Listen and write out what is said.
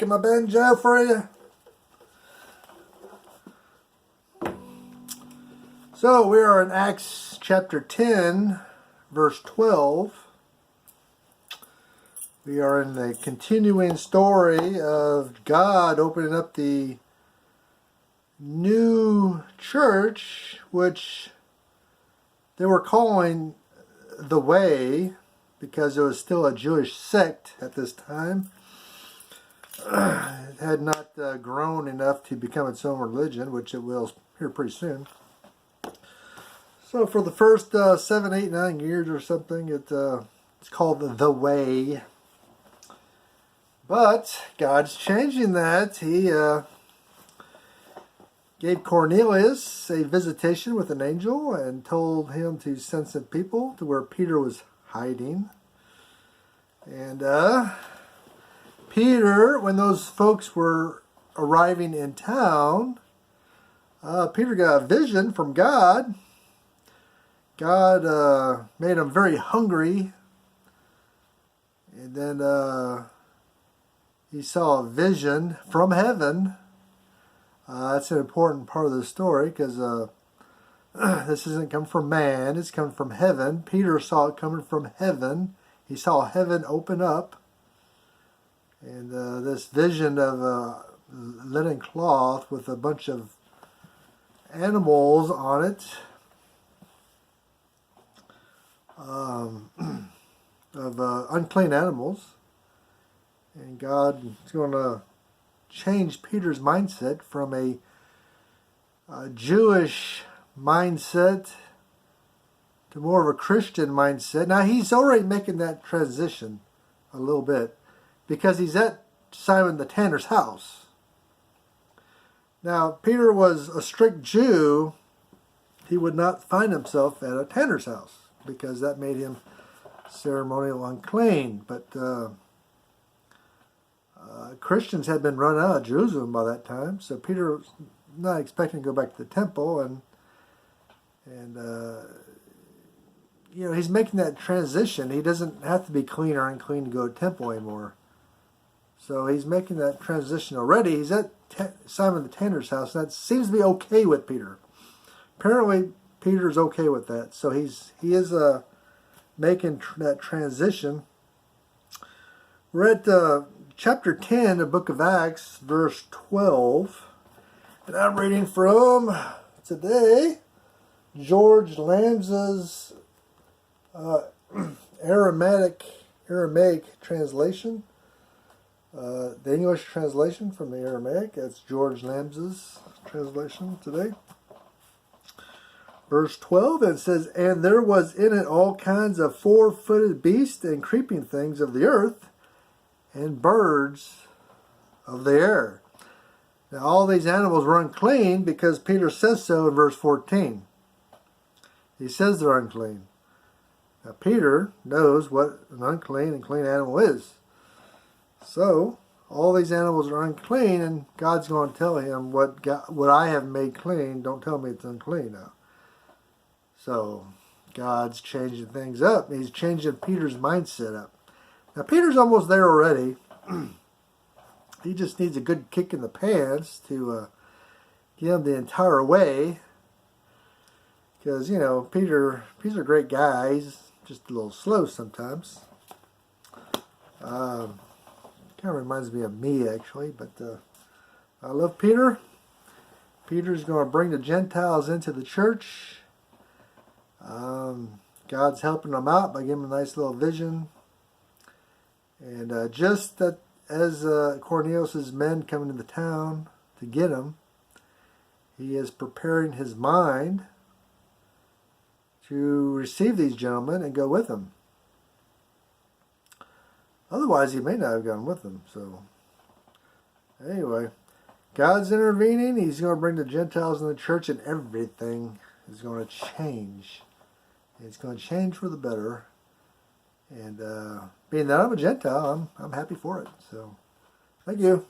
breaking my banjo for you. So we are in Acts chapter 10, verse 12. We are in the continuing story of God opening up the new church, which they were calling the Way, because it was still a Jewish sect at this time. It had not grown enough to become its own religion, which it will here pretty soon. So for the first 7, 8, 9 years or something, it's called the Way. But God's changing that. He gave Cornelius a visitation with an angel and told him to send some people to where Peter was hiding. And Peter, when those folks were arriving in town, Peter got a vision from God. God made him very hungry. And then he saw a vision from heaven. That's an important part of the story, because this isn't coming from man, it's coming from heaven. Peter saw it coming from heaven. He saw heaven open up. And this vision of a linen cloth with a bunch of animals on it, of unclean animals. And God is going to change Peter's mindset from a Jewish mindset to more of a Christian mindset. Now, he's already making that transition a little bit, because he's at Simon the tanner's house. Now, Peter was a strict Jew. He would not find himself at a tanner's house, because that made him ceremonial unclean. But Christians had been run out of Jerusalem by that time, so Peter was not expecting to go back to the temple, and he's making that transition. He doesn't have to be clean or unclean to go to temple anymore. So he's making that transition already. He's at Simon the tanner's house, and that seems to be okay with Peter. Apparently, Peter's okay with that. So he is making that transition. We're at chapter 10, the book of Acts, verse 12. And I'm reading from, today, George Lambs's Aramaic translation. The English translation from the Aramaic. That's George Lambs's translation today. Verse 12, and it says, "And there was in it all kinds of four-footed beasts and creeping things of the earth, and birds of the air." Now all these animals were unclean, because Peter says so in verse 14. He says they're unclean. Now Peter knows what an unclean and clean animal is. So all these animals are unclean, and God's going to tell him, what I have made clean, don't tell me it's unclean now. So God's changing things up. He's changing Peter's mindset up. Now Peter's almost there already. He just needs a good kick in the pants to get him the entire way. Because, Peter's a great guy. He's just a little slow sometimes. Kind of reminds me of me, actually. But I love Peter. Peter's going to bring the Gentiles into the church. God's helping them out by giving them a nice little vision. And just that, as Cornelius' men come into the town to get him, he is preparing his mind to receive these gentlemen and go with them. Otherwise, he may not have gone with them. So, anyway, God's intervening. He's going to bring the Gentiles in the church, and everything is going to change. It's going to change for the better. And being that I'm a Gentile, I'm happy for it. So, thank you.